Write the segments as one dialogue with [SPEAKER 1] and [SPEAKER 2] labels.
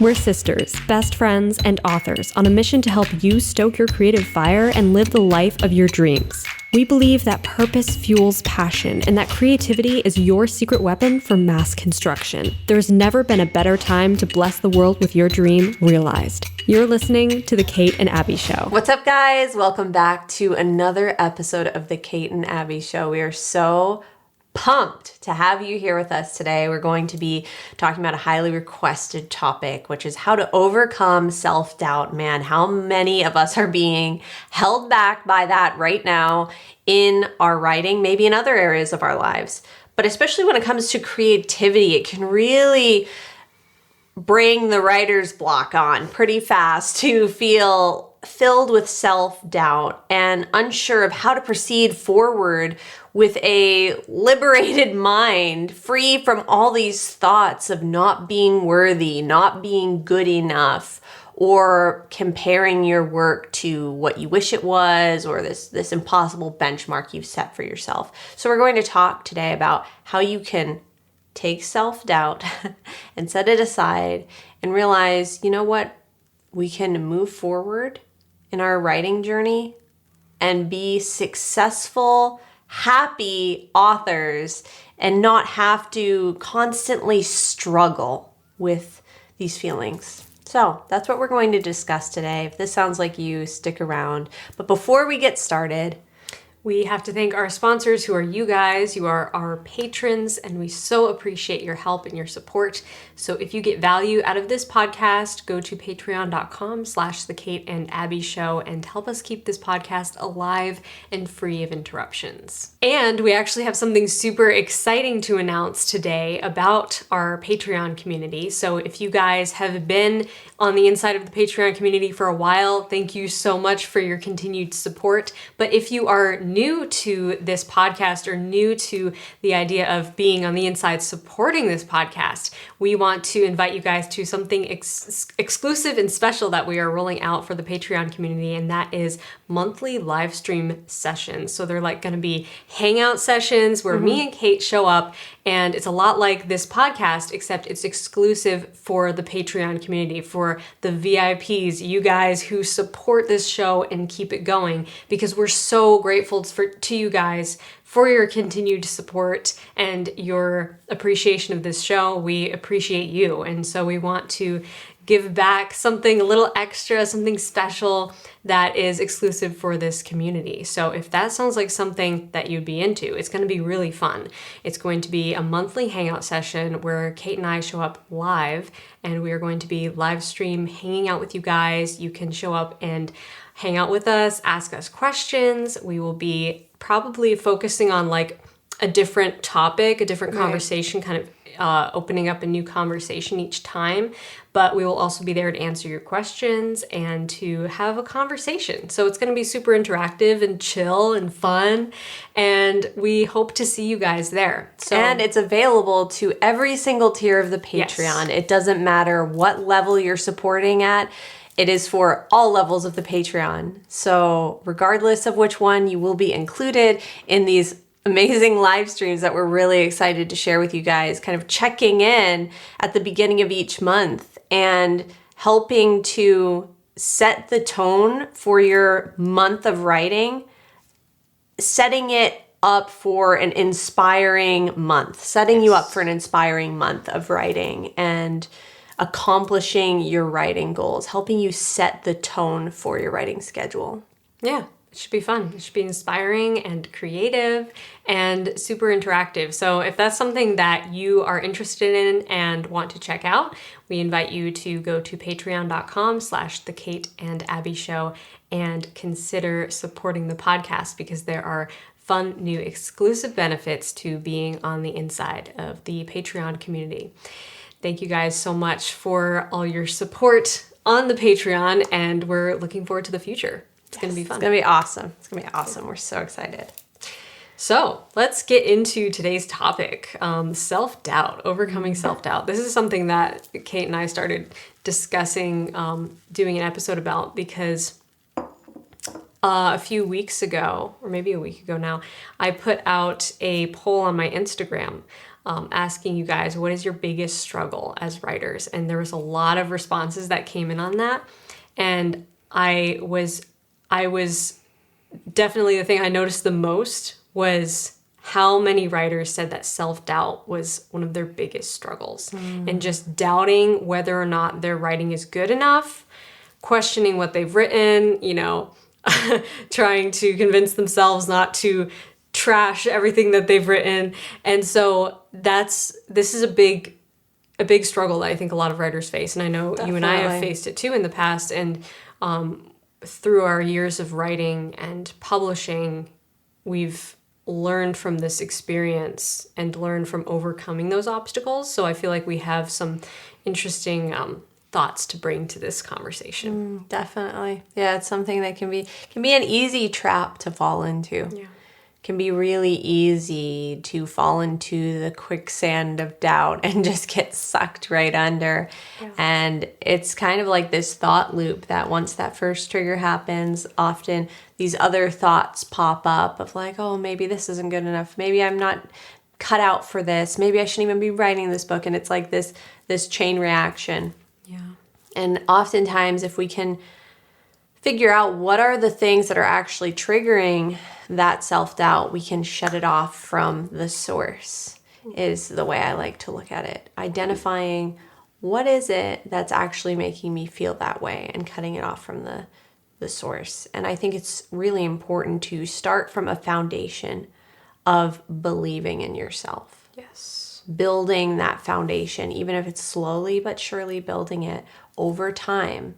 [SPEAKER 1] We're sisters, best friends, and authors on a mission to help you stoke your creative fire and live the life of your dreams. We believe that purpose fuels passion and that creativity is your secret weapon for mass construction. There's never been a better time to bless the world with your dream realized. You're listening to The Kate and Abbie Show.
[SPEAKER 2] What's up, guys? Welcome back to another episode of The Kate and Abbie Show. We are so pumped to have you here with us today. We're going to be talking about a highly requested topic, which is how to overcome self-doubt. Man, how many of us are being held back by that right now in our writing, maybe in other areas of our lives. But especially when it comes to creativity, it can really bring the writer's block on pretty fast to feel filled with self-doubt and unsure of how to proceed forward with a liberated mind, free from all these thoughts of not being worthy, not being good enough, or comparing your work to what you wish it was, or this impossible benchmark you've set for yourself. So we're going to talk today about how you can take self-doubt and set it aside and realize, you know what, we can move forward in our writing journey and be successful, happy authors and not have to constantly struggle with these feelings. So that's what we're going to discuss today. If this sounds like you, stick around. But before we get started,
[SPEAKER 1] we have to thank our sponsors, who are you guys. You are our patrons, and we so appreciate your help and your support. So if you get value out of this podcast, go to patreon.com/The Kate and Abbie Show and help us keep this podcast alive and free of interruptions. And we actually have something super exciting to announce today about our Patreon community. So if you guys have been on the inside of the Patreon community for a while, thank you so much for your continued support. But if you are new to this podcast or new to the idea of being on the inside supporting this podcast, we want to invite you guys to something exclusive and special that we are rolling out for the Patreon community, and that is monthly live stream sessions. So they're like going to be hangout sessions where me and Kate show up, and it's a lot like this podcast, except it's exclusive for the Patreon community, for the VIPs, you guys who support this show and keep it going, because we're so grateful to you guys for your continued support and your appreciation of this show. We appreciate you, and so we want to give back something a little extra, something special that is exclusive for this community. So if that sounds like something that you'd be into, it's going to be really fun. It's going to be a monthly hangout session where Kate and I show up live, and we are going to be live stream hanging out with you guys. You can show up and hang out with us, ask us questions. We will be probably focusing on like a different topic, a different conversation, kind of opening up a new conversation each time, but we will also be there to answer your questions and to have a conversation. So it's going to be super interactive and chill and fun, and we hope to see you guys there.
[SPEAKER 2] And it's available to every single tier of the Patreon. Yes. It doesn't matter what level you're supporting at. It is for all levels of the Patreon. So regardless of which one, you will be included in these amazing live streams that we're really excited to share with you guys, kind of checking in at the beginning of each month and helping to set the tone for your month of writing, setting it up for an inspiring month, setting you up for an inspiring month of writing and accomplishing your writing goals, helping you set the tone for your writing schedule.
[SPEAKER 1] Yeah. It should be fun. It should be inspiring and creative and super interactive. So if that's something that you are interested in and want to check out, we invite you to go to patreon.com/The Kate and Abbie Show and consider supporting the podcast, because there are fun new exclusive benefits to being on the inside of the Patreon community. Thank you guys so much for all your support on the Patreon, and we're looking forward to the future. It's going to be fun.
[SPEAKER 2] It's going to be awesome. It's going to be awesome. We're so excited.
[SPEAKER 1] So let's get into today's topic, self-doubt, overcoming self-doubt. This is something that Kate and I started discussing, doing an episode about, because a few weeks ago, or maybe a week ago now, I put out a poll on my Instagram asking you guys, what is your biggest struggle as writers? And there was a lot of responses that came in on that. And I was definitely, the thing I noticed the most was how many writers said that self-doubt was one of their biggest struggles. And just doubting whether or not their writing is good enough, questioning what they've written, trying to convince themselves not to trash everything that they've written. And so this is a big struggle that I think a lot of writers face. And I know you and I have faced it too in the past. And through our years of writing and publishing, we've learned from this experience and learned from overcoming those obstacles. So I feel like we have some interesting thoughts to bring to this conversation.
[SPEAKER 2] Definitely. Yeah, it's something that can be an easy trap to fall into.
[SPEAKER 1] Yeah.
[SPEAKER 2] Can be really easy to fall into the quicksand of doubt and just get sucked right under. Yeah. And it's kind of like this thought loop that once that first trigger happens, often these other thoughts pop up of like, oh, maybe this isn't good enough. Maybe I'm not cut out for this. Maybe I shouldn't even be writing this book. And it's like this chain reaction.
[SPEAKER 1] Yeah.
[SPEAKER 2] And oftentimes if we can figure out what are the things that are actually triggering that self-doubt, we can shut it off from the source, is the way I like to look at it. Identifying what is it that's actually making me feel that way and cutting it off from the source. And I think it's really important to start from a foundation of believing in yourself.
[SPEAKER 1] Yes.
[SPEAKER 2] Building that foundation, even if it's slowly but surely building it over time.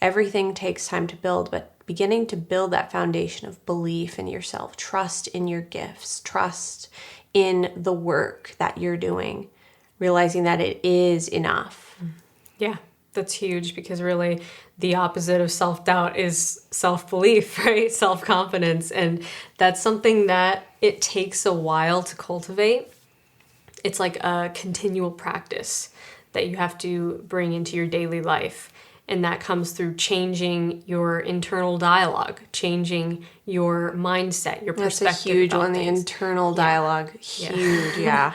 [SPEAKER 2] Everything takes time to build, but beginning to build that foundation of belief in yourself, trust in your gifts, trust in the work that you're doing, realizing that it is enough.
[SPEAKER 1] Yeah, that's huge, because really the opposite of self-doubt is self-belief, right? Self-confidence. And that's something that it takes a while to cultivate. It's like a continual practice that you have to bring into your daily life. And that comes through changing your internal dialogue, changing your mindset, your perspective.
[SPEAKER 2] That's a huge one,
[SPEAKER 1] things.
[SPEAKER 2] the internal dialogue. Huge, yeah.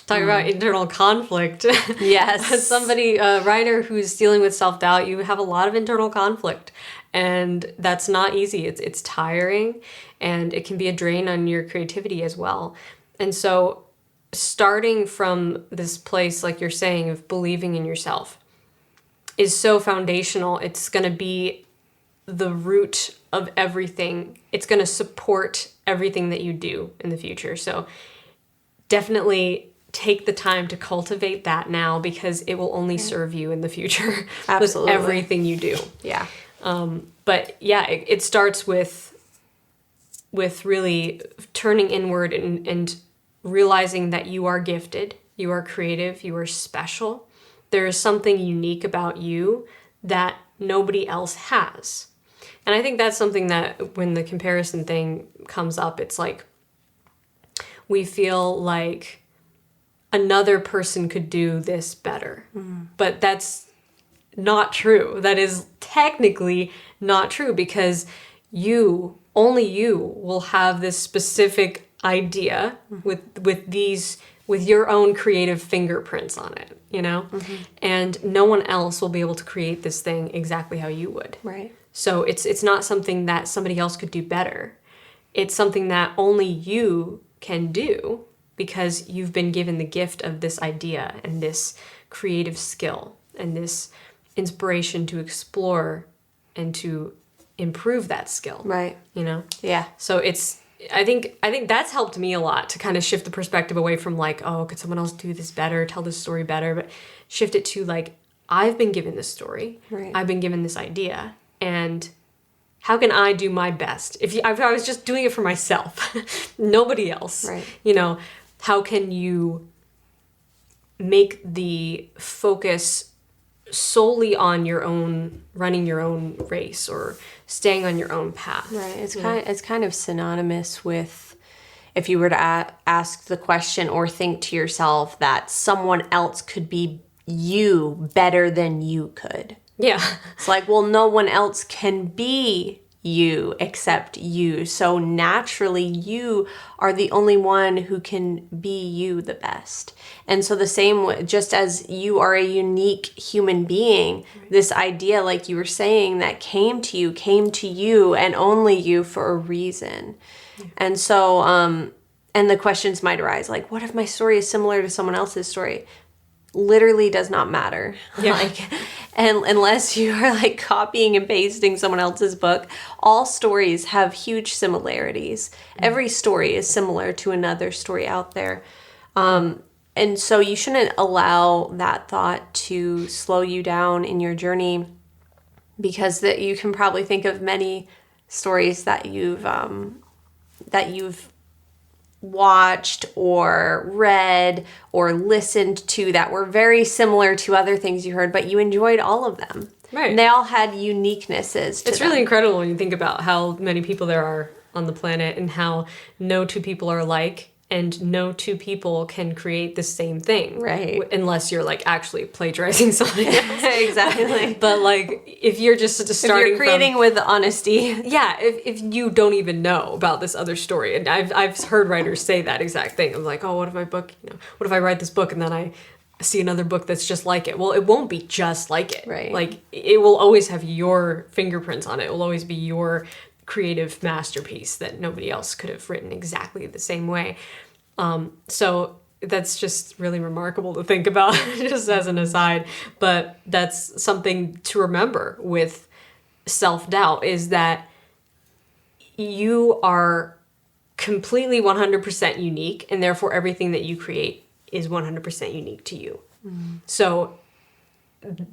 [SPEAKER 1] Talk about internal conflict.
[SPEAKER 2] Yes.
[SPEAKER 1] As somebody, a writer who's dealing with self-doubt, you have a lot of internal conflict. And that's not easy. It's tiring, and it can be a drain on your creativity as well. And so starting from this place, like you're saying, of believing in yourself, is so foundational. It's going to be the root of everything. It's going to support everything that you do in the future. So definitely take the time to cultivate that now, because it will only serve you in the future.
[SPEAKER 2] Absolutely.
[SPEAKER 1] With everything you do.
[SPEAKER 2] Yeah.
[SPEAKER 1] But yeah, it starts with really turning inward and realizing that you are gifted, you are creative, you are special. There is something unique about you that nobody else has. And I think that's something that when the comparison thing comes up, it's like we feel like another person could do this better. But that's not true. That is technically not true, because only you will have this specific idea with your own creative fingerprints on it, and no one else will be able to create this thing exactly how you would.
[SPEAKER 2] Right.
[SPEAKER 1] So it's not something that somebody else could do better. It's something that only you can do, because you've been given the gift of this idea and this creative skill and this inspiration to explore and to improve that skill.
[SPEAKER 2] Right.
[SPEAKER 1] Yeah. So I think that's helped me a lot to kind of shift the perspective away from like, oh, could someone else do this better, tell this story better, but shift it to like, I've been given this story.
[SPEAKER 2] Right.
[SPEAKER 1] I've been given this idea, and how can I do my best? If I was just doing it for myself, nobody else,
[SPEAKER 2] right.
[SPEAKER 1] How can you make the focus solely on your own, running your own race or staying on your own path?
[SPEAKER 2] Right. It's kind of synonymous with, if you were to ask the question or think to yourself that someone else could be you better than you could.
[SPEAKER 1] Yeah.
[SPEAKER 2] It's like, well, no one else can be you, accept you. So naturally, you are the only one who can be you the best. And so the same way, just as you are a unique human being, this idea, like you were saying, that came to you and only you for a reason. And so, and the questions might arise, like, what if my story is similar to someone else's story? Literally does not matter.
[SPEAKER 1] Yeah.
[SPEAKER 2] And unless you are like copying and pasting someone else's book, all stories have huge similarities. Every story is similar to another story out there. And so you shouldn't allow that thought to slow you down in your journey, because that you can probably think of many stories that you've watched or read or listened to that were very similar to other things you heard, but you enjoyed all of them.
[SPEAKER 1] Right.
[SPEAKER 2] And they all had uniquenesses to
[SPEAKER 1] It's
[SPEAKER 2] them.
[SPEAKER 1] really incredible when you think about how many people there are on the planet and how no two people are alike, and no two people can create the same thing.
[SPEAKER 2] Right.
[SPEAKER 1] Unless you're like actually plagiarizing something else.
[SPEAKER 2] Exactly.
[SPEAKER 1] But like if you're just starting
[SPEAKER 2] If you're creating with honesty.
[SPEAKER 1] Yeah, if you don't even know about this other story, and I've heard writers say that exact thing. I'm like, oh, what if my book, what if I write this book and then I see another book that's just like it? Well, it won't be just like it.
[SPEAKER 2] Right.
[SPEAKER 1] Like it will always have your fingerprints on it. It will always be your creative masterpiece that nobody else could have written exactly the same way. So that's just really remarkable to think about, just as an aside. But that's something to remember with self-doubt, is that you are completely 100% unique, and therefore everything that you create is 100% unique to you. So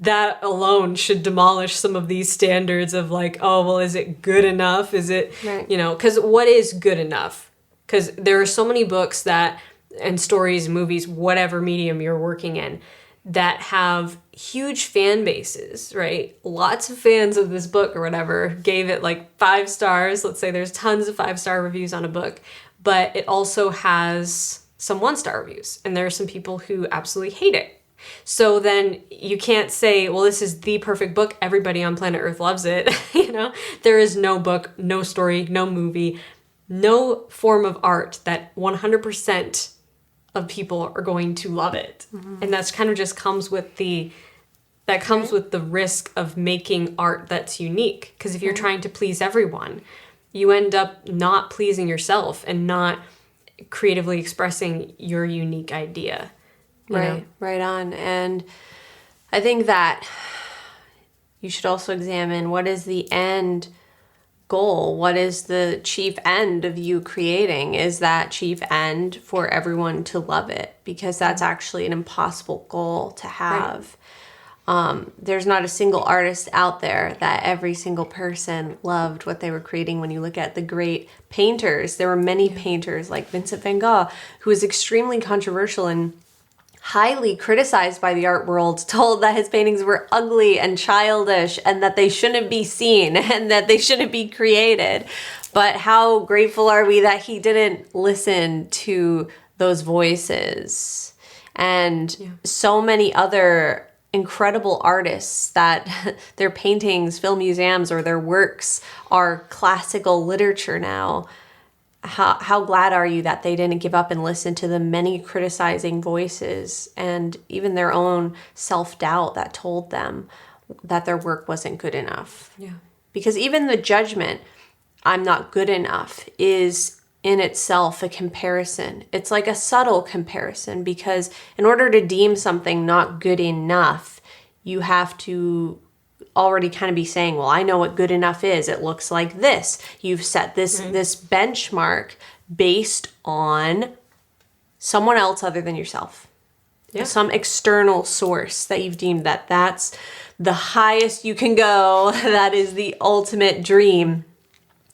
[SPEAKER 1] that alone should demolish some of these standards of like, oh, well, is it good enough? Is it,
[SPEAKER 2] Right.
[SPEAKER 1] because what is good enough? Because there are so many books and stories, movies, whatever medium you're working in, that have huge fan bases, right? Lots of fans of this book or whatever gave it like 5 stars. Let's say there's tons of 5-star reviews on a book, but it also has some 1-star reviews. And there are some people who absolutely hate it. So then you can't say, well, this is the perfect book. Everybody on planet Earth loves it. There is no book, no story, no movie, no form of art that 100% of people are going to love it. And that's kind of just comes with the risk of making art that's unique. Because if you're trying to please everyone, you end up not pleasing yourself and not creatively expressing your unique idea.
[SPEAKER 2] Right on. And I think that you should also examine, what is the end goal? What is the chief end of you creating? Is that chief end for everyone to love it? Because that's actually an impossible goal to have. There's not a single artist out there that every single person loved what they were creating. When you look at the great painters, there were many painters like Vincent van Gogh, who was extremely controversial and highly criticized by the art world, told that his paintings were ugly and childish and that they shouldn't be seen and that they shouldn't be created. But how grateful are we that he didn't listen to those voices? And so many other incredible artists that their paintings fill museums or their works are classical literature now. How glad are you that they didn't give up and listen to the many criticizing voices and even their own self-doubt that told them that their work wasn't good enough?
[SPEAKER 1] Yeah.
[SPEAKER 2] Because even the judgment, I'm not good enough, is in itself a comparison. It's like a subtle comparison, because in order to deem something not good enough, you have to already kind of be saying, well, I know what good enough is. It looks like this. You've set this benchmark based on someone else other than yourself. Yeah. Some external source that you've deemed that's the highest you can go. That is the ultimate dream.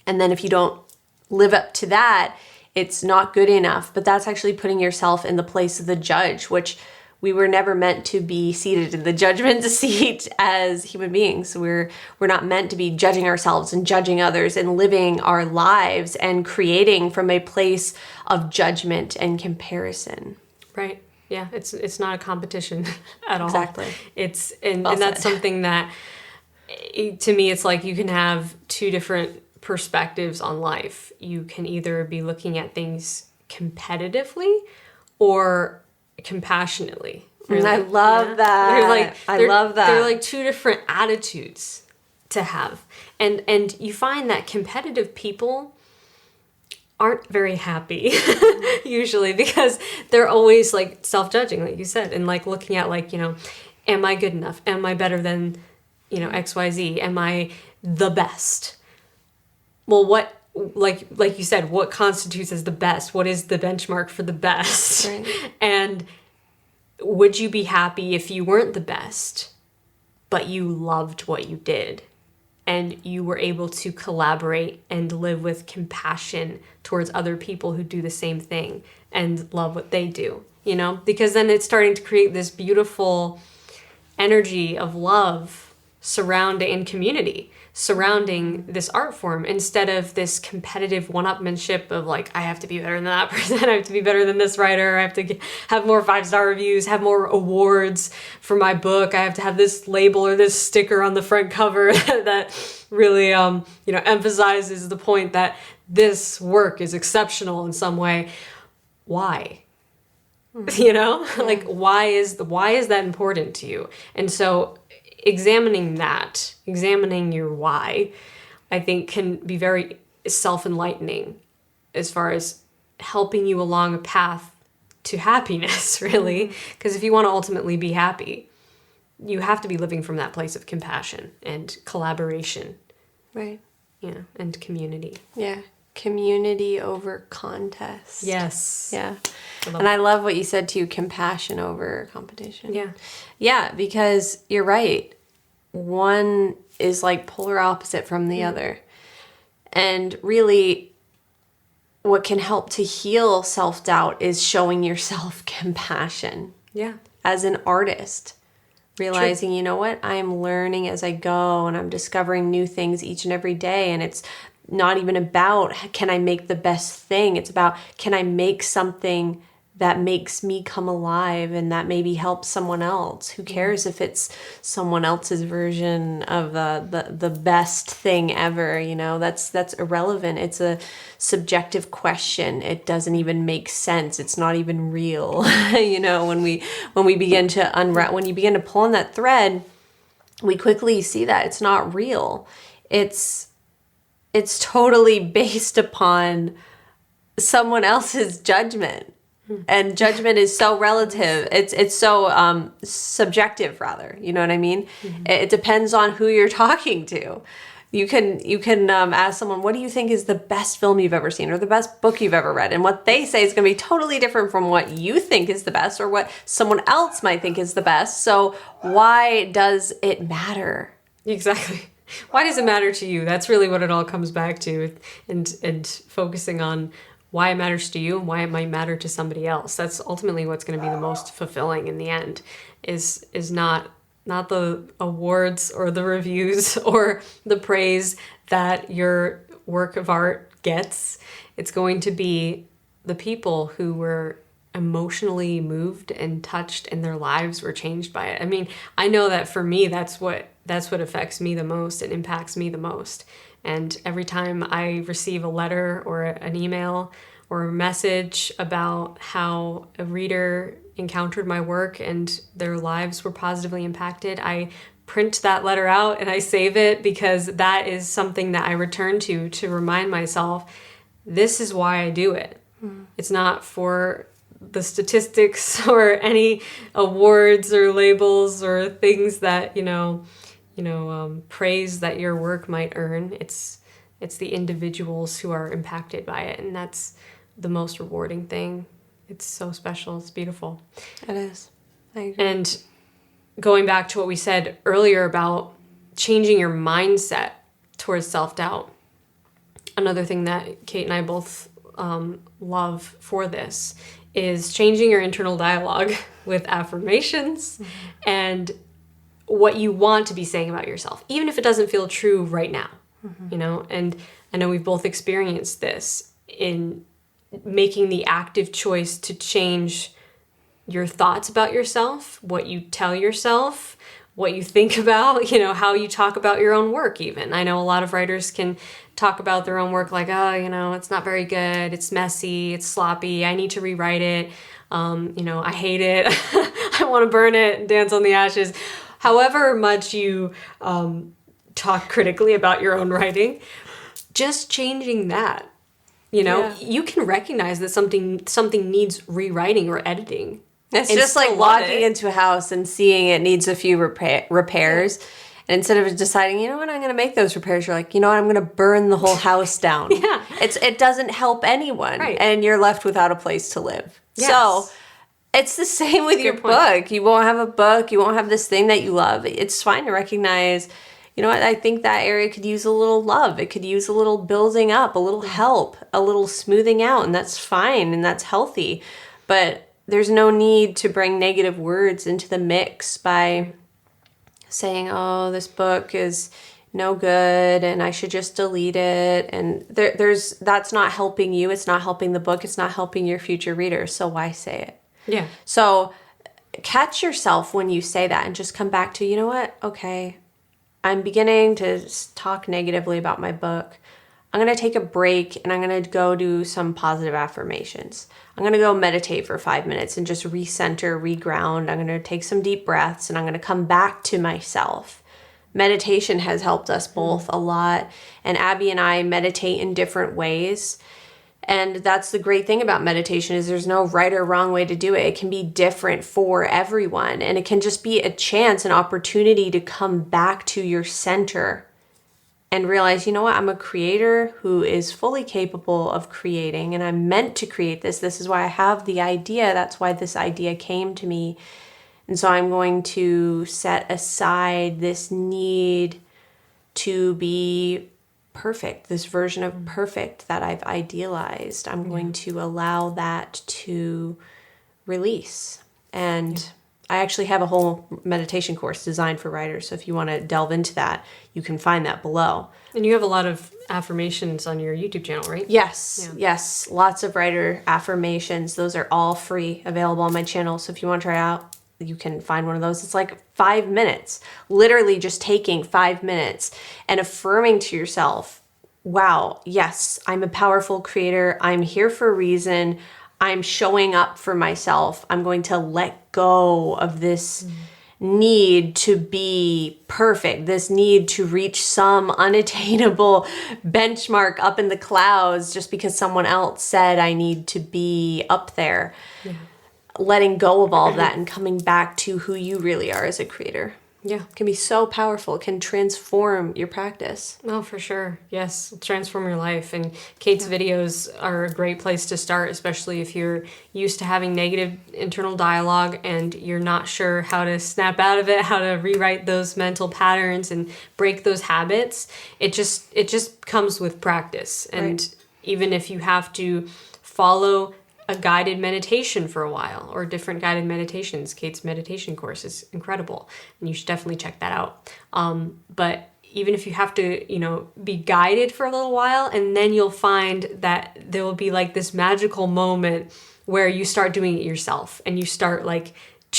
[SPEAKER 2] And then if you don't live up to that, it's not good enough. But that's actually putting yourself in the place of the judge, which we were never meant to be seated in the judgment seat as human beings. We're not meant to be judging ourselves and judging others and living our lives and creating from a place of judgment and comparison.
[SPEAKER 1] Right. Yeah. It's not a competition at all.
[SPEAKER 2] Exactly.
[SPEAKER 1] And that's something that, to me, it's like you can have two different perspectives on life. You can either be looking at things competitively or compassionately.
[SPEAKER 2] I love that. I love that.
[SPEAKER 1] They're like two different attitudes to have. And you find that competitive people aren't very happy usually, because they're always like self-judging, like you said, and like looking at like, am I good enough? Am I better than, XYZ? Am I the best? Well, what, like you said, what constitutes as the best? What is the benchmark for the best?
[SPEAKER 2] Right.
[SPEAKER 1] And would you be happy if you weren't the best, but you loved what you did and you were able to collaborate and live with compassion towards other people who do the same thing and love what they do, Because then it's starting to create this beautiful energy of love surrounding community, surrounding this art form, instead of this competitive one-upmanship of like, I have to be better than that person, I have to be better than this writer, I have to have more 5-star reviews, have more awards for my book, I have to have this label or this sticker on the front cover that really emphasizes the point that this work is exceptional in some way. Why? Like why is that important to you? And so examining your why, I think can be very self-enlightening as far as helping you along a path to happiness, really. Because if you want to ultimately be happy, you have to be living from that place of compassion and collaboration.
[SPEAKER 2] Right.
[SPEAKER 1] Yeah, and community.
[SPEAKER 2] Yeah. Community over contest.
[SPEAKER 1] Yes.
[SPEAKER 2] Yeah. I love what you said too, compassion over competition.
[SPEAKER 1] Yeah.
[SPEAKER 2] Yeah, because you're right. One is like polar opposite from the other. And really, what can help to heal self-doubt is showing yourself compassion.
[SPEAKER 1] Yeah.
[SPEAKER 2] As an artist. Realizing, you know what, I'm learning as I go and I'm discovering new things each and every day. And it's not even about, can I make the best thing? It's about, can I make something that makes me come alive and that maybe helps someone else? Who cares if it's someone else's version of the best thing ever? That's irrelevant. It's a subjective question. It doesn't even make sense. It's not even real. When we begin to when you begin to pull on that thread, we quickly see that it's not real. It's totally based upon someone else's judgment. And judgment is so relative. It's so subjective, rather. You know what I mean? Mm-hmm. It depends on who you're talking to. You can ask someone, what do you think is the best film you've ever seen or the best book you've ever read? And what they say is going to be totally different from what you think is the best or what someone else might think is the best. So why does it matter?
[SPEAKER 1] Exactly. Why does it matter to you? That's really what it all comes back to, and focusing on why it matters to you and why it might matter to somebody else. That's ultimately what's going to be the most fulfilling in the end, is not the awards or the reviews or the praise that your work of art gets. It's going to be the people who were emotionally moved and touched and their lives were changed by it. I mean, I know that for me, that's what affects me the most and impacts me the most. And every time I receive a letter or an email or a message about how a reader encountered my work and their lives were positively impacted, I print that letter out and I save it, because that is something that I return to remind myself, this is why I do it. It's not for the statistics or any awards or labels or things that, praise that your work might earn. It's the individuals who are impacted by it, and that's the most rewarding thing. It's so special. It's beautiful.
[SPEAKER 2] It is. I agree.
[SPEAKER 1] And going back to what we said earlier about changing your mindset towards self-doubt, another thing that Kate and I both love for this is changing your internal dialogue with affirmations and what you want to be saying about yourself, even if it doesn't feel true right now. And I know we've both experienced this in making the active choice to change your thoughts about yourself, what you tell yourself, what you think about, you know, how you talk about your own work even. I know a lot of writers can talk about their own work like, oh, you know, it's not very good, it's messy, it's sloppy, I need to rewrite it, you know, I hate it, I want to burn it and dance on the ashes. However much you talk critically about your own writing, just changing that, you know, you can recognize that something needs rewriting or editing.
[SPEAKER 2] It's just like walking into a house and seeing it needs a few repairs. Yeah. And instead of deciding, you know what, I'm going to make those repairs, you're like, you know what, I'm going to burn the whole house down. It doesn't help anyone. Right. And you're left without a place to live. Yes. So it's the same with your book. You won't have a book. You won't have this thing that you love. It's fine to recognize, you know what, I think that area could use a little love. It could use a little building up, a little help, a little smoothing out. And that's fine and that's healthy. But there's no need to bring negative words into the mix by saying, oh, this book is no good and I should just delete it. And that's not helping you. It's not helping the book. It's not helping your future readers. So why say it?
[SPEAKER 1] Yeah.
[SPEAKER 2] So catch yourself when you say that and just come back to, you know what? Okay, I'm beginning to talk negatively about my book. I'm going to take a break and I'm going to go do some positive affirmations. I'm going to go meditate for 5 minutes and just recenter, reground. I'm going to take some deep breaths and I'm going to come back to myself. Meditation has helped us both a lot. And Abbie and I meditate in different ways. And that's the great thing about meditation is there's no right or wrong way to do it. It can be different for everyone. And it can just be a chance, an opportunity to come back to your center and realize, you know what, I'm a creator who is fully capable of creating and I'm meant to create this. This is why I have the idea. That's why this idea came to me. And so I'm going to set aside this need to be perfect, this version of perfect that I've idealized. I'm going to allow that to release. And I actually have a whole meditation course designed for writers. So if you want to delve into that, you can find that below. And
[SPEAKER 1] you have a lot of affirmations on your YouTube channel, right?
[SPEAKER 2] Yes. Yeah. Yes. Lots of writer affirmations. Those are all free, available on my channel. So if you want to try out, you can find one of those. It's like 5 minutes, literally just taking 5 minutes and affirming to yourself, wow, yes, I'm a powerful creator. I'm here for a reason. I'm showing up for myself. I'm going to let go of this need to be perfect, this need to reach some unattainable benchmark up in the clouds just because someone else said I need to be up there. Yeah. Letting go of all of that and coming back to who you really are as a creator. Yeah. Can be so powerful. It can transform your practice.
[SPEAKER 1] Oh, for sure. Yes. Transform your life. And Kate's videos are a great place to start, especially if you're used to having negative internal dialogue and you're not sure how to snap out of it, how to rewrite those mental patterns and break those habits. It just comes with practice. And even if you have to follow a guided meditation for a while or different guided meditations. Kate's meditation course is incredible and you should definitely check that out. But even if you have to, be guided for a little while and then you'll find that there will be like this magical moment where you start doing it yourself and you start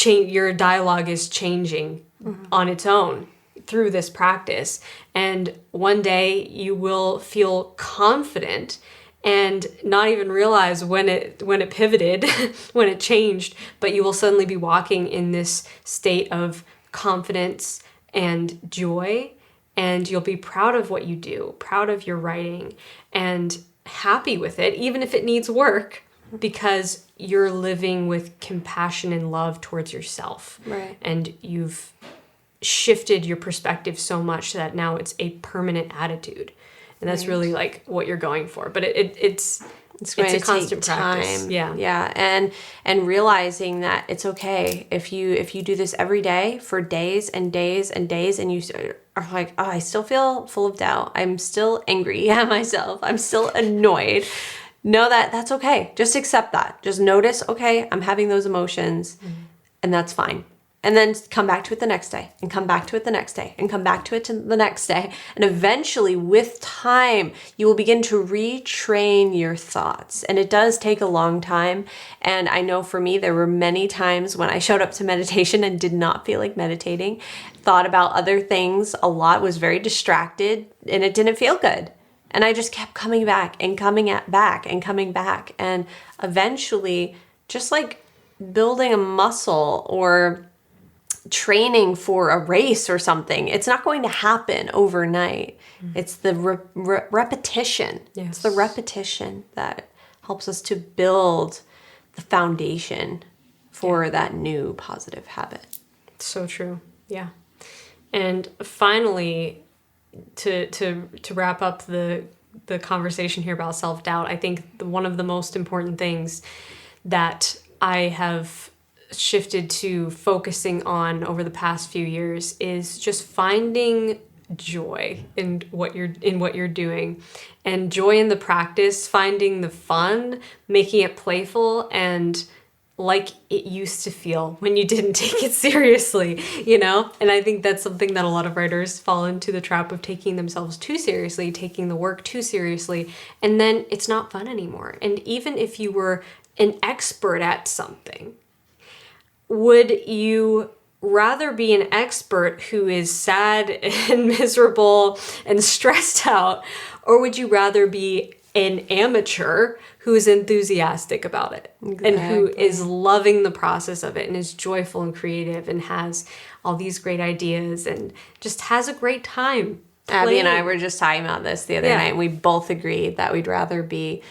[SPEAKER 1] your dialogue is changing on its own through this practice. And one day you will feel confident and not even realize when it pivoted, when it changed, but you will suddenly be walking in this state of confidence and joy, and you'll be proud of what you do, proud of your writing, and happy with it, even if it needs work, because you're living with compassion and love towards yourself.
[SPEAKER 2] Right.
[SPEAKER 1] And you've shifted your perspective so much that now it's a permanent attitude. And that's really what you're going for. But it's a constant practice.
[SPEAKER 2] Yeah. And realizing that it's okay if you do this every day for days and days and days and you are like, oh, I still feel full of doubt. I'm still angry at myself. I'm still annoyed. Know that that's okay. Just accept that. Just notice, okay, I'm having those emotions and that's fine. And then come back to it the next day, and come back to it the next day, and come back to it the next day. And eventually, with time, you will begin to retrain your thoughts. And it does take a long time. And I know for me, there were many times when I showed up to meditation and did not feel like meditating, thought about other things a lot, was very distracted, and it didn't feel good. And I just kept coming back and coming back and coming back. And eventually, just like building a muscle or training for a race or something, it's not going to happen overnight. It's the repetition.
[SPEAKER 1] Yes.
[SPEAKER 2] It's the repetition that helps us to build the foundation for that new positive habit.
[SPEAKER 1] So true. Yeah. And finally, to wrap up the conversation here about self-doubt, I think one of the most important things that I have shifted to focusing on over the past few years is just finding joy in what you're doing, and joy in the practice, finding the fun, making it playful and like it used to feel when you didn't take it seriously, you know? And I think that's something that a lot of writers fall into the trap of, taking themselves too seriously, taking the work too seriously, and then it's not fun anymore. And even if you were an expert at something, would you rather be an expert who is sad and miserable and stressed out, or would you rather be an amateur who's enthusiastic about it? Exactly. And who is loving the process of it and is joyful and creative and has all these great ideas and just has a great time playing.
[SPEAKER 2] Abbie and I were just talking about this the other night, and we both agreed that we'd rather be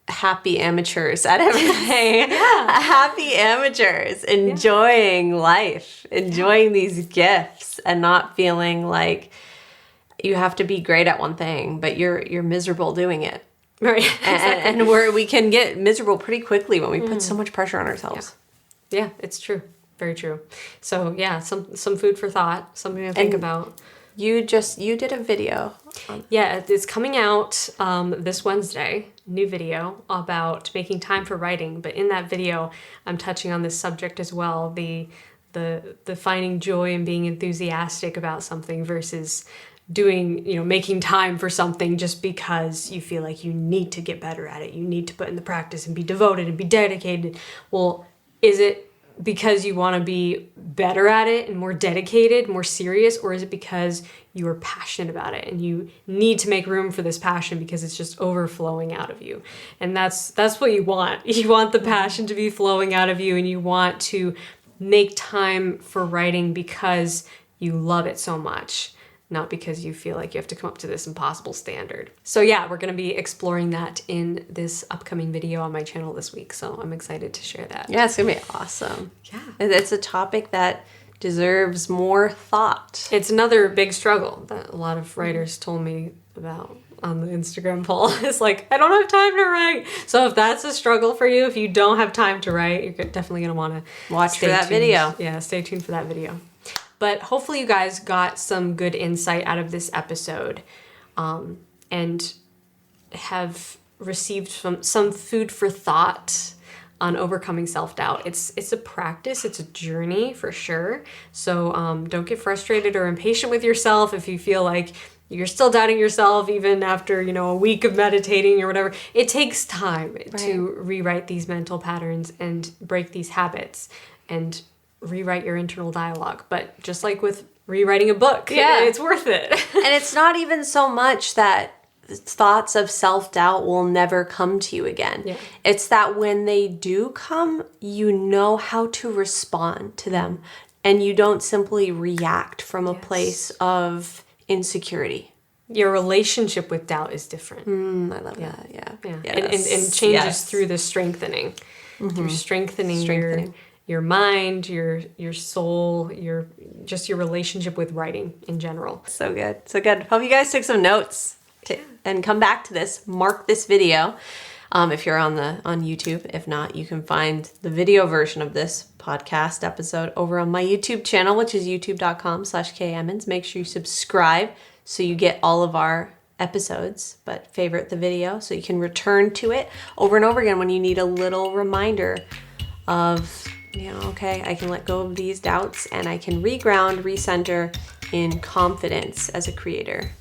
[SPEAKER 2] happy amateurs at everything. Happy amateurs, enjoying life, enjoying these gifts, and not feeling like you have to be great at one thing, but you're miserable doing it.
[SPEAKER 1] Right.
[SPEAKER 2] And we can get miserable pretty quickly when we put so much pressure on ourselves.
[SPEAKER 1] Yeah, it's true. Very true. So yeah, some food for thought, something to think about.
[SPEAKER 2] You did a video.
[SPEAKER 1] Yeah, it's coming out this Wednesday, new video about making time for writing. But in that video, I'm touching on this subject as well, the finding joy and being enthusiastic about something versus making time for something just because you feel like you need to get better at it. You need to put in the practice and be devoted and be dedicated. Well, is it because you want to be better at it and more dedicated, more serious, or is it because you are passionate about it and you need to make room for this passion because it's just overflowing out of you? And that's what you want. You want the passion to be flowing out of you, and you want to make time for writing because you love it so much, not because you feel like you have to come up to this impossible standard. So yeah, we're going to be exploring that in this upcoming video on my channel this week. So I'm excited to share that.
[SPEAKER 2] Yeah, it's going to be awesome.
[SPEAKER 1] Yeah.
[SPEAKER 2] It's a topic that deserves more thought.
[SPEAKER 1] It's another big struggle that a lot of writers told me about on the Instagram poll. It's like, I don't have time to write. So if that's a struggle for you, if you don't have time to write, you're definitely going to want to
[SPEAKER 2] watch for that video.
[SPEAKER 1] Yeah, stay tuned for that video. But hopefully you guys got some good insight out of this episode, and have received some food for thought on overcoming self-doubt. It's a practice, it's a journey for sure. So don't get frustrated or impatient with yourself if you feel like you're still doubting yourself even after, a week of meditating or whatever. It takes time to rewrite these mental patterns and break these habits and rewrite your internal dialogue. But just like with rewriting a book, it's worth it.
[SPEAKER 2] And it's not even so much that thoughts of self-doubt will never come to you again. Yeah. It's that when they do come, you know how to respond to them, and you don't simply react from a place of insecurity.
[SPEAKER 1] Your relationship with doubt is different.
[SPEAKER 2] I love that. Yeah.
[SPEAKER 1] Yes. And changes through the strengthening. Through strengthening. Your mind, your soul, your relationship with writing in general.
[SPEAKER 2] So good. Hope you guys took some notes and come back to this. Mark this video if you're on YouTube. If not, you can find the video version of this podcast episode over on my YouTube channel, which is youtube.com/kemmons. Make sure you subscribe so you get all of our episodes, but favorite the video so you can return to it over and over again when you need a little reminder of okay, I can let go of these doubts and I can reground, recenter in confidence as a creator.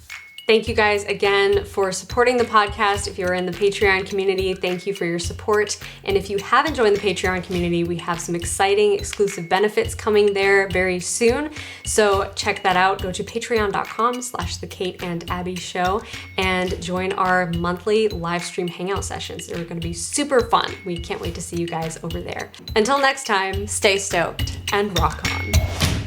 [SPEAKER 1] Thank you guys again for supporting the podcast. If you're in the Patreon community, thank you for your support. And if you haven't joined the Patreon community, we have some exciting exclusive benefits coming there very soon. So check that out. Go to patreon.com/The Kate and Abbie Show and join our monthly live stream hangout sessions. They're going to be super fun. We can't wait to see you guys over there. Until next time,
[SPEAKER 2] Stay stoked
[SPEAKER 1] and rock on.